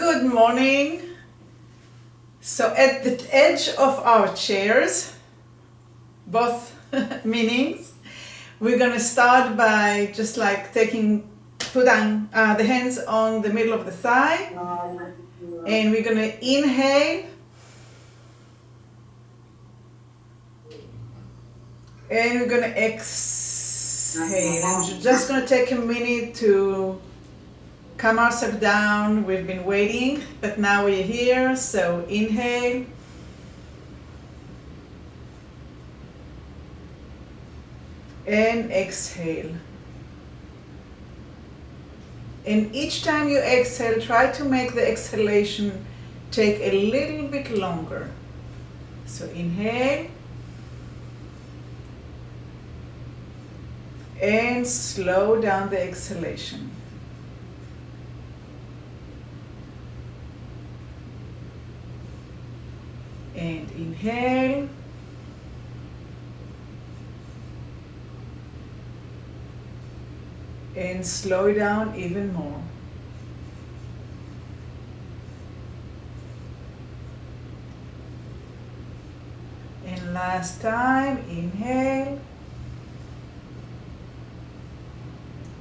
Good morning. So at the edge of our chairs, both meanings, we're going to start by just like put down the hands on the middle of the thigh, and we're going to inhale and we're going to exhale, and you're just going to take a minute to calm ourselves down. We've been waiting, but now we're here. So inhale. And exhale. And each time you exhale, try to make the exhalation take a little bit longer. So inhale. And slow down the exhalation. And inhale. And slow it down even more. And last time, inhale.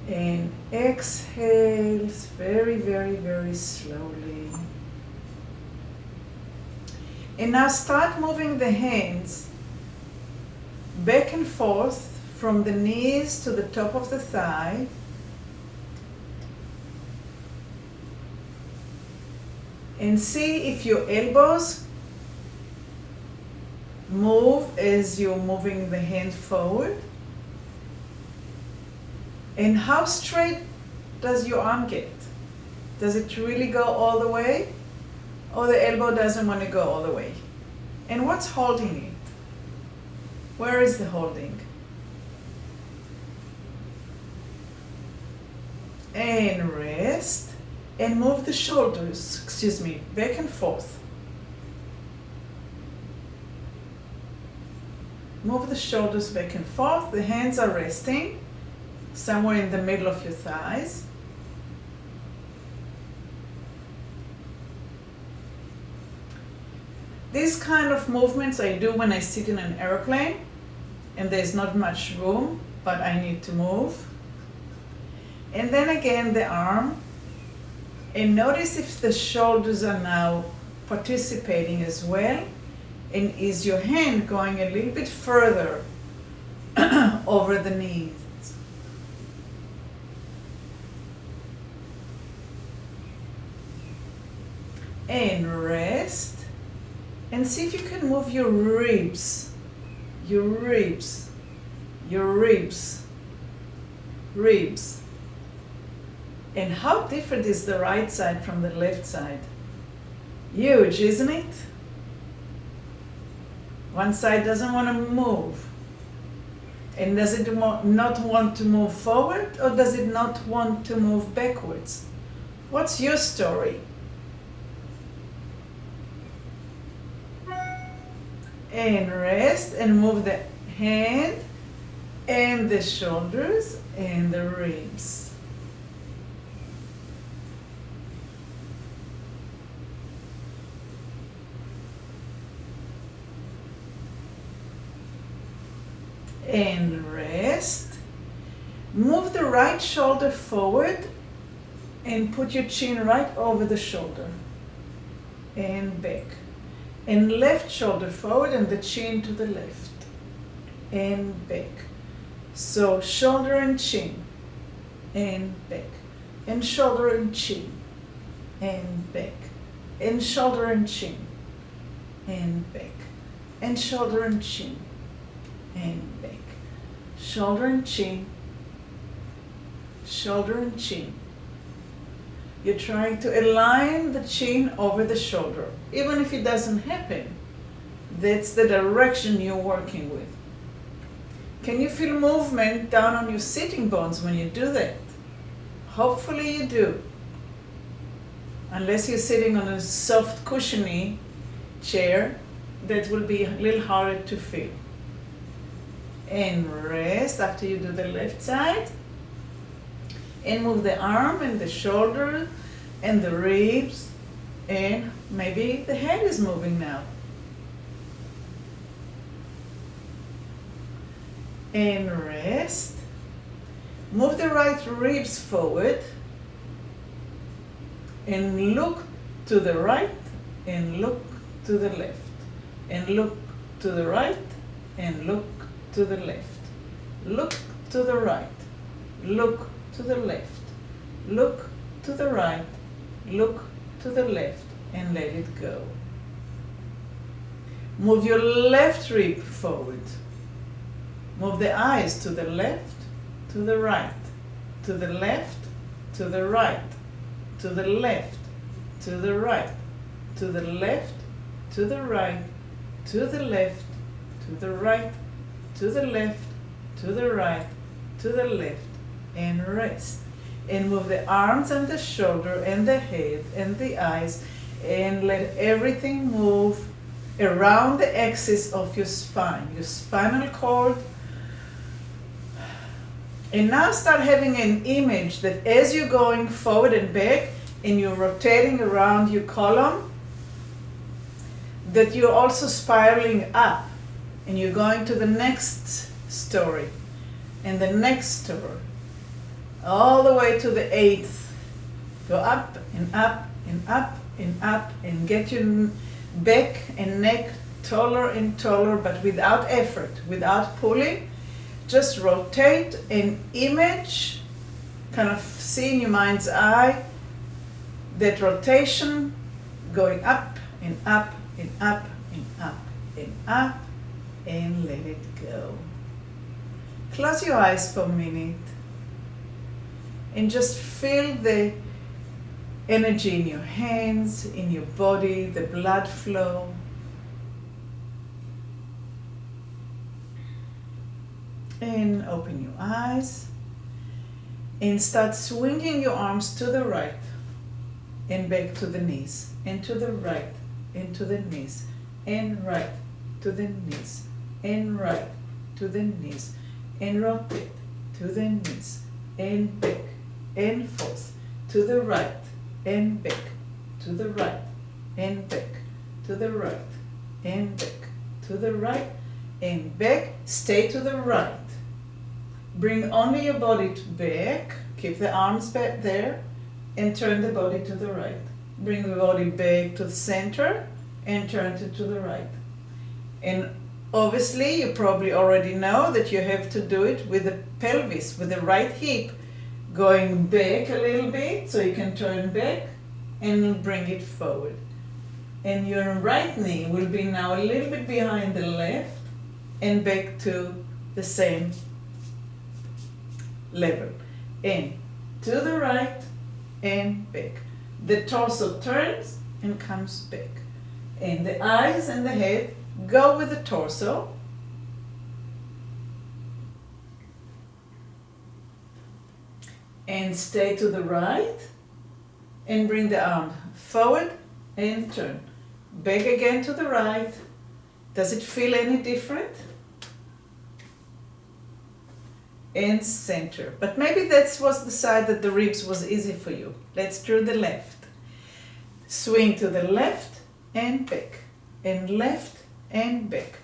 And exhale very, very, very slowly. And now start moving the hands back and forth from the knees to the top of the thigh. And see if your elbows move as you're moving the hand forward. And how straight does your arm get? Does it really go all the way? Or the elbow doesn't want to go all the way? And what's holding it? Where is the holding? And rest. And move the shoulders, back and forth. Move the shoulders back and forth. The hands are resting somewhere in the middle of your thighs. These kind of movements I do when I sit in an airplane and there's not much room, but I need to move. And then again the arm. And notice if the shoulders are now participating as well. And is your hand going a little bit further over the knees? And rest. And see if you can move your ribs, ribs. And how different is the right side from the left side? Huge, isn't it? One side doesn't want to move. And does it not want to move forward, or does it not want to move backwards? What's your story? And rest and move the hand and the shoulders and the ribs. And rest. Move the right shoulder forward and put your chin right over the shoulder and back. And left shoulder forward and the chin to the left and back. So shoulder and chin and back, and shoulder and chin and back, and shoulder and chin and back, and shoulder and chin and back, shoulder and chin, shoulder and chin. You're trying to align the chin over the shoulder. Even if it doesn't happen, that's the direction you're working with. Can you feel movement down on your sitting bones when you do that? Hopefully you do. Unless you're sitting on a soft cushiony chair, that will be a little harder to feel. And rest after you do the left side. And move the arm and the shoulder and the ribs And maybe the head is moving now. And rest. Move the right ribs forward and look to the right and look to the left and look to the right and look to the left. Look to the right, look to the left, look to the right, look to the left, and let it go. Move your left rib forward. Move the eyes to the left, to the right, to the left, to the right, to the left, to the right, to the left, to the right, to the left, to the right, to the left, to the right, to the left, and rest. And move the arms and the shoulder and the head and the eyes, and let everything move around the axis of your spine, your spinal cord. And now start having an image that as you're going forward and back and you're rotating around your column, that you're also spiraling up and you're going to the next story and the next story, all the way to the 8th. Go up and up and up and up and get your back and neck taller and taller, but without effort, without pulling. Just rotate an image, kind of see in your mind's eye that rotation going up and up and up and up and up, and let it go. Close your eyes for a minute and just feel the energy in your hands, in your body, the blood flow. And open your eyes and start swinging your arms to the right and back to the knees, and to the right and to the knees, and right to the knees, and right to the knees, and rotate to the knees, and back and forth, to the right and back, to the right and back, to the right and back, to the right and back. Stay to the right. Bring only your body back, keep the arms back there, and turn the body to the right. Bring the body back to the center and turn it to the right. And obviously you probably already know that you have to do it with the pelvis, with the right hip going back a little bit, so you can turn back and bring it forward. And your right knee will be now a little bit behind the left and back to the same level. And to the right and back. The torso turns and comes back. And the eyes and the head go with the torso. And stay to the right and bring the arm forward and turn. Back again to the right. Does it feel any different? And center. But maybe that was the side that the ribs was easy for you. Let's do the left. Swing to the left and back. And left and back.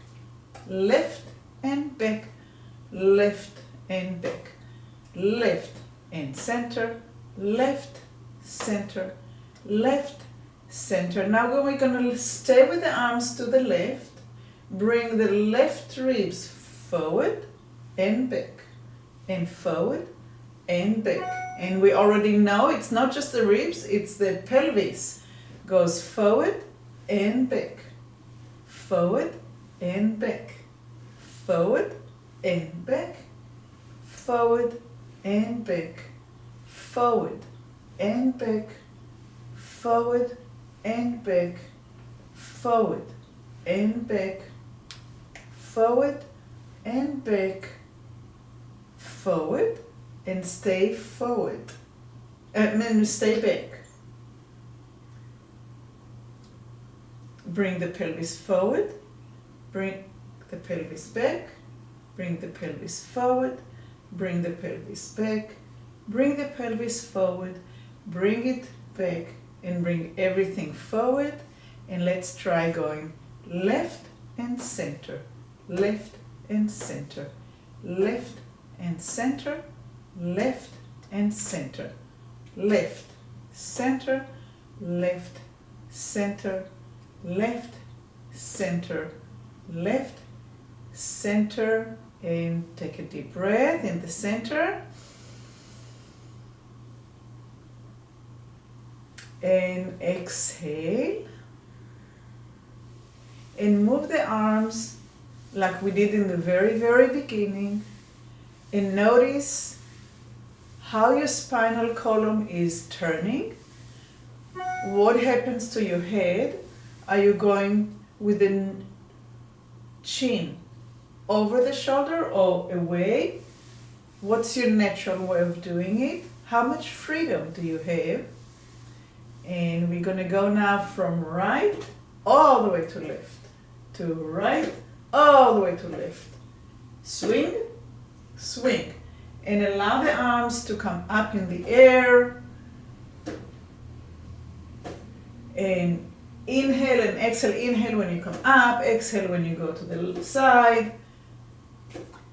Left and back. Left and back. Left and center. Left, center, left, center. Now we're going to stay with the arms to the left. Bring the left ribs forward and back. And forward and back. And we already know it's not just the ribs, it's the pelvis. Goes forward and back. Forward and back. Forward and back. Forward and back. Forward and back. Forward and back. Forward and back. Forward and back. Forward and stay forward. And then stay back. Bring the pelvis forward. Bring the pelvis back. Bring the pelvis forward. Bring the pelvis back. Bring the pelvis forward. Bring it back and bring everything forward. And let's try going left and center, left and center, left and center, left and center, left, center, left, center, left, center, left, center, and take a deep breath in the center. And exhale. And move the arms like we did in the very, very beginning. And notice how your spinal column is turning. What happens to your head? Are you going with the chin over the shoulder or away? What's your natural way of doing it? How much freedom do you have? And we're going to go now from right all the way to left, to right all the way to left. Swing, swing, and allow the arms to come up in the air. And inhale and exhale. Inhale when you come up, exhale when you go to the side.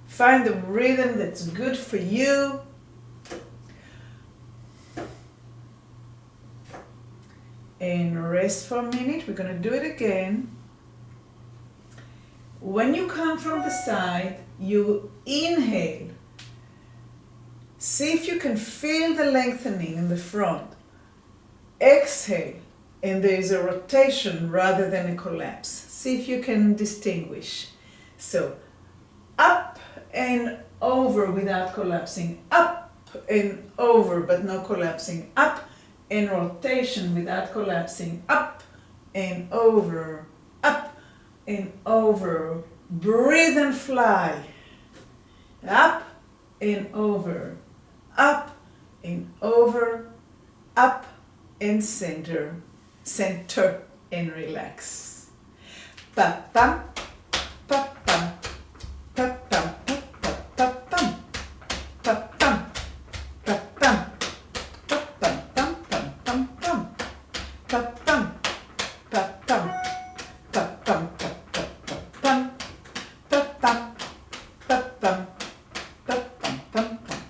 Find the rhythm that's good for you. And rest for a minute. We're going to do it again. When you come from the side, you inhale. See if you can feel the lengthening in the front. Exhale, and there is a rotation rather than a collapse. See if you can distinguish. So, up and over without collapsing. Up and over but no collapsing. Up and rotation without collapsing. Up and over. Up and over. Breathe and fly. Up and over. Up and over. Up and center. Center and relax. Pa pam, pa pam, pa pam, pa pam, pa pam, pa pam, pa pam, pam pam pam pam, pa pam, pa pam, pa pam, pa pam, pa pam, pa pam, pa pam, pam pam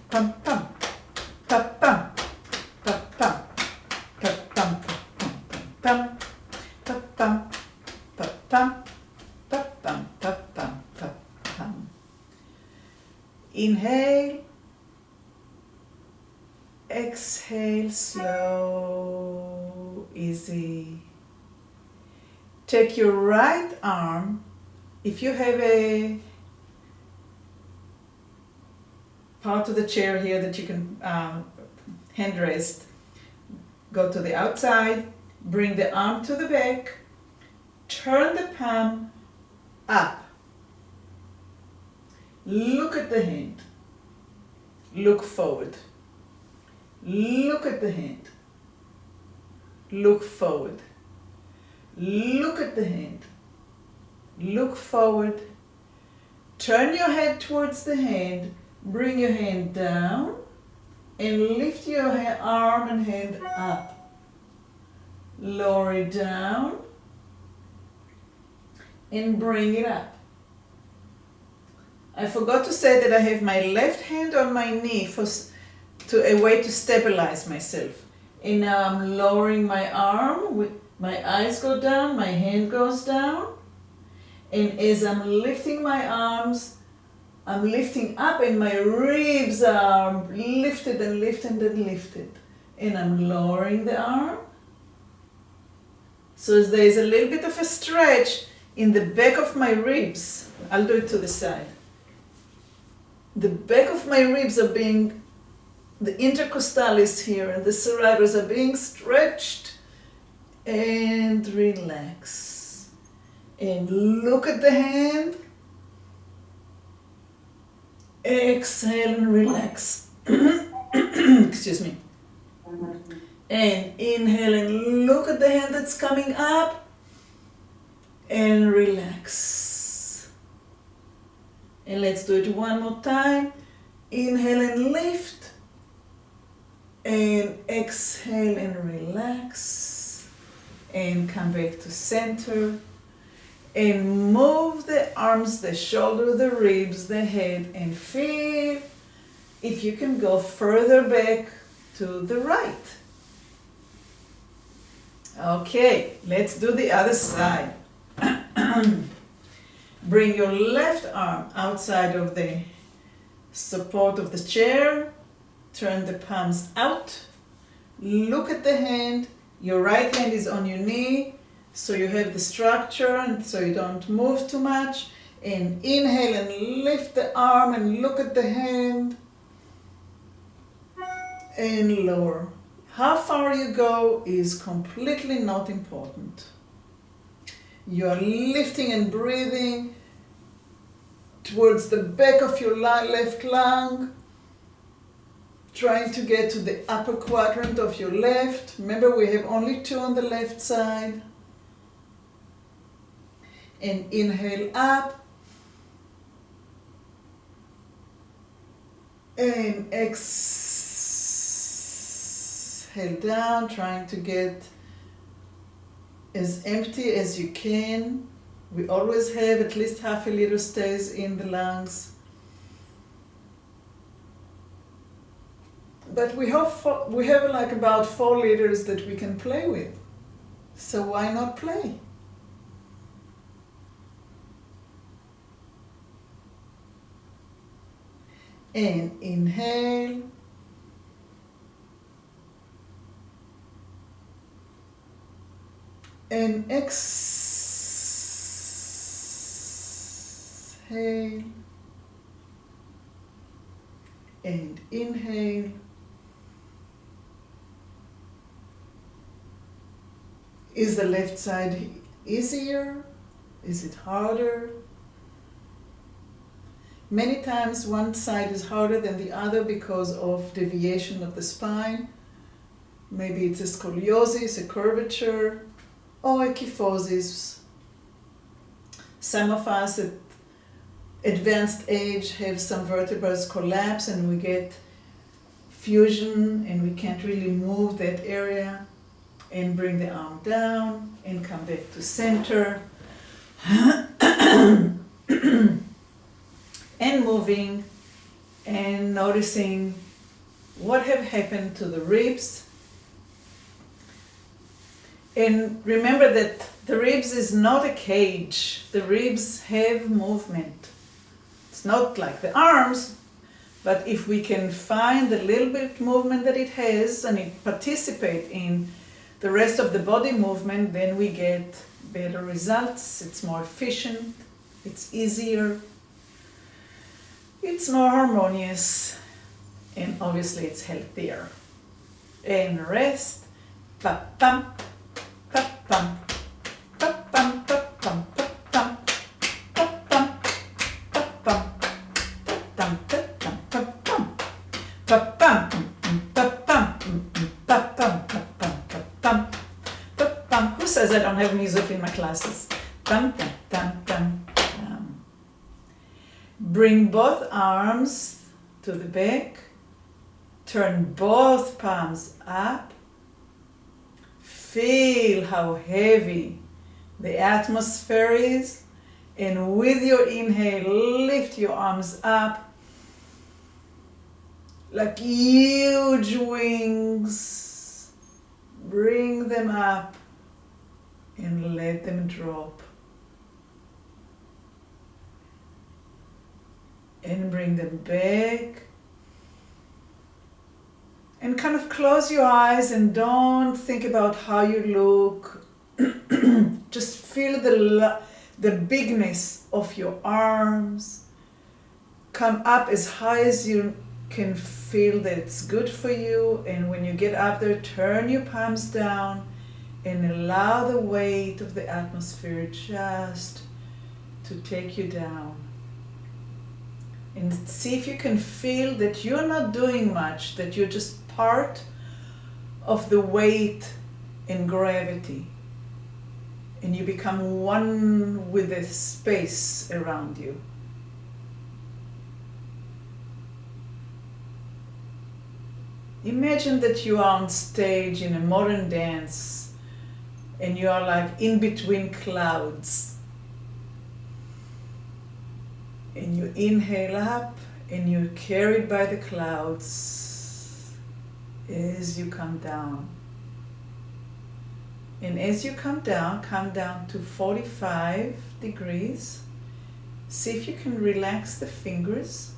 pam, pa pam, pa pam, pa pam, pam, pa pam, pa pam, pa pam, pa pam, pa pam. Inhale, exhale, slow, easy. Take your right arm, if you have a part of the chair here that you can hand rest, go to the outside, bring the arm to the back, turn the palm up. Look at the hand. Look forward. Look at the hand. Look forward. Look at the hand. Look forward. Turn your head towards the hand. Bring your hand down and lift your arm and hand up. Lower it down and bring it up. I forgot to say that I have my left hand on my knee a way to stabilize myself. And now I'm lowering my arm, my eyes go down, my hand goes down. And as I'm lifting my arms, I'm lifting up and my ribs are lifted and lifted and lifted. And I'm lowering the arm. So there is a little bit of a stretch in the back of my ribs. I'll do it to the side. The back of my ribs are being, the intercostalis here and the serratus are being stretched, and relax. And look at the hand. Exhale and relax. Excuse me. And inhale and look at the hand that's coming up and relax. And let's do it one more time. Inhale and lift. And exhale and relax. And come back to center. And move the arms, the shoulder, the ribs, the head, and feel if you can go further back to the right. Okay, let's do the other side. Bring your left arm outside of the support of the chair. Turn the palms out. Look at the hand. Your right hand is on your knee, so you have the structure and so you don't move too much. And inhale and lift the arm and look at the hand. And lower. How far you go is completely not important. You are lifting and breathing towards the back of your left lung, trying to get to the upper quadrant of your left. Remember, we have only 2 on the left side. And inhale up. And exhale down, trying to get as empty as you can. We always have at least half a liter stays in the lungs. But we have like about 4 liters that we can play with. So why not play? And inhale. And exhale. And inhale. Is the left side easier? Is it harder? Many times one side is harder than the other because of deviation of the spine. Maybe it's a scoliosis, a curvature, or a kyphosis. Some of us at advanced age have some vertebrae collapse and we get fusion and we can't really move that area. And bring the arm down and come back to center. And moving and noticing what have happened to the ribs. And remember that the ribs is not a cage. The ribs have movement. It's not like the arms, but if we can find the little bit movement that it has and it participate in the rest of the body movement, then we get better results. It's more efficient, it's easier, it's more harmonious, and obviously it's healthier. And rest. Pa-pam, pa-pam, pa-pam, pa-pam, pa-pam, pa-pam, pa-pam, pa-pam, pa-pam, pa-pam, pa-pam, pa-pam. Who says I don't have music in my classes? Tam, tam, tam, tam, tam. Bring both arms to the back. Turn both palms up. Feel how heavy the atmosphere is. And with your inhale, lift your arms up like huge wings. Bring them up and let them drop. And bring them back. And kind of close your eyes and don't think about how you look. Just feel the bigness of your arms. Come up as high as you can feel that it's good for you. And when you get up there, turn your palms down and allow the weight of the atmosphere just to take you down. And see if you can feel that you're not doing much, that you're just part of the weight and gravity. And you become one with the space around you. Imagine that you are on stage in a modern dance and you are like in between clouds. And you inhale up and you're carried by the clouds as you come down. And as you come down to 45 degrees. See if you can relax the fingers.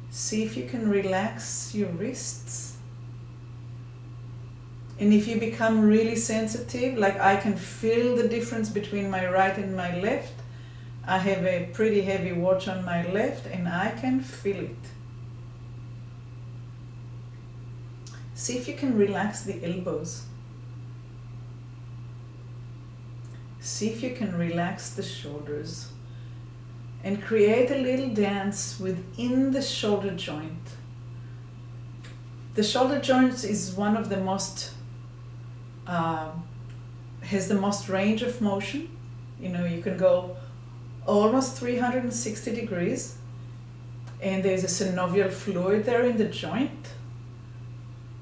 See if you can relax your wrists. And if you become really sensitive, like I can feel the difference between my right and my left. I have a pretty heavy watch on my left and I can feel it. See if you can relax the elbows. See if you can relax the shoulders. And create a little dance within the shoulder joint. The shoulder joint is one of the most, has the most range of motion. You know, you can go almost 360 degrees and there's a synovial fluid there in the joint.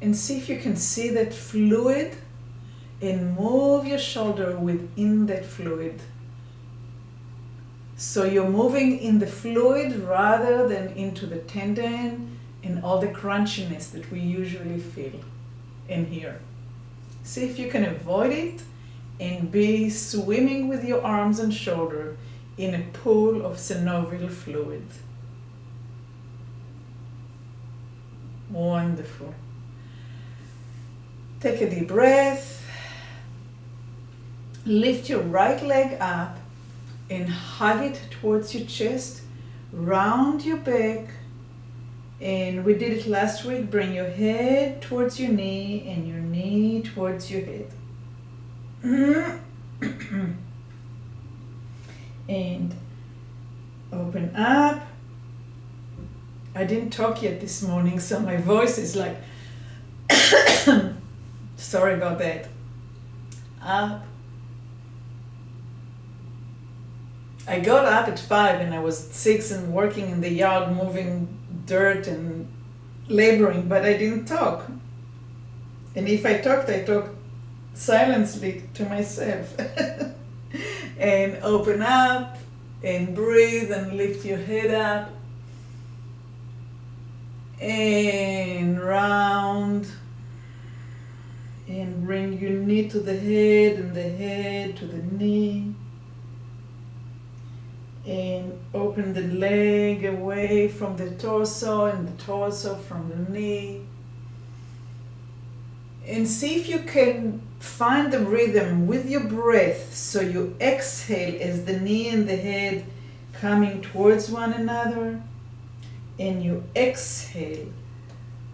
And see if you can see that fluid and move your shoulder within that fluid. So you're moving in the fluid rather than into the tendon and all the crunchiness that we usually feel in here. See if you can avoid it and be swimming with your arms and shoulder in a pool of synovial fluid. Wonderful. Take a deep breath. Lift your right leg up and hug it towards your chest, round your back, and we did it last week. Bring your head towards your knee and your knee towards your head. And open up. I didn't talk yet this morning, so my voice is like, sorry about that. Up. I got up at 5 and I was 6 and working in the yard, moving dirt and laboring, but I didn't talk. And if I talked silently to myself. And open up and breathe and lift your head up. And round. And bring your knee to the head and the head to the knee. And open the leg away from the torso and the torso from the knee. And see if you can find the rhythm with your breath. So you exhale as the knee and the head coming towards one another. And you exhale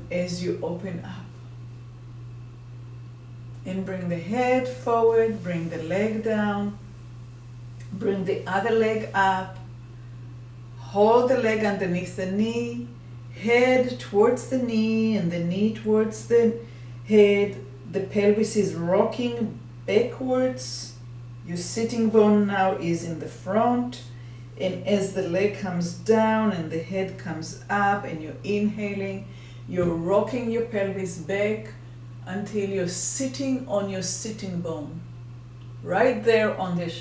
as you open up. And bring the head forward, bring the leg down. Bring the other leg up. Hold the leg underneath the knee. Head towards the knee and the knee towards the head. The pelvis is rocking backwards. Your sitting bone now is in the front. And as the leg comes down and the head comes up and you're inhaling, you're rocking your pelvis back until you're sitting on your sitting bone. Right there on the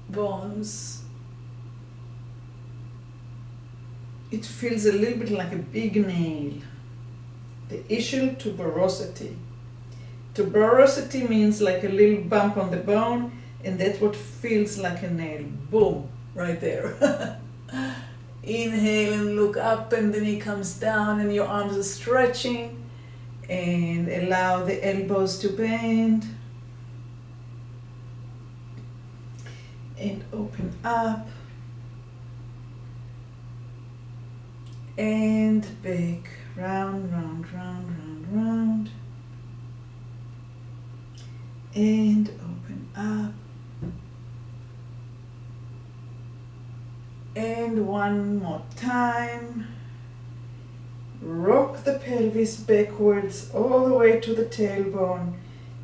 bones. It feels a little bit like a big nail. The ischial tuberosity. Tuberosity means like a little bump on the bone, and that's what feels like a nail. Boom, right there. Inhale and look up, and the knee comes down and your arms are stretching, and allow the elbows to bend. And open up. And back, round, round, round, round, round. And open up. And one more time. Rock the pelvis backwards all the way to the tailbone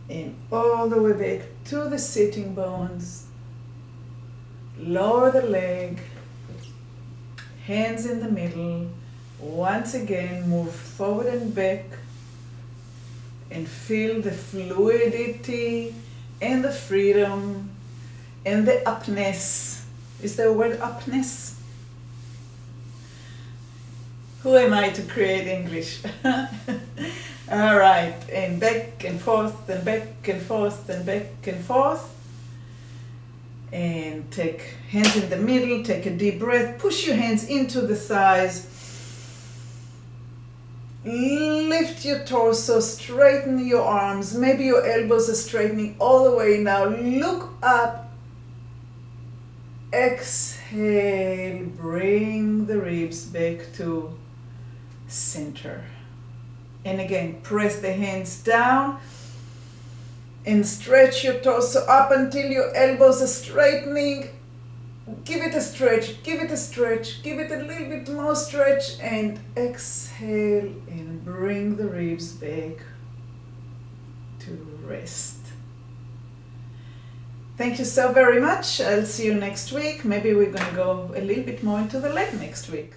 and all the way back to the sitting bones. Lower the leg. hands in the middle. Once again, move forward and back and feel the fluidity and the freedom and the upness. Is there a word upness? Who am I to create English? All right, and back and forth and back and forth and back and forth. And take hands in the middle, take a deep breath, push your hands into the thighs. Lift your torso, straighten your arms. Maybe your elbows are straightening all the way now. Look up. Exhale, bring the ribs back to center. And again, press the hands down and stretch your torso up until your elbows are straightening. Give it a stretch, give it a stretch, give it a little bit more stretch, and exhale and bring the ribs back to rest. Thank you so very much. I'll see you next week. Maybe we're going to go a little bit more into the leg next week.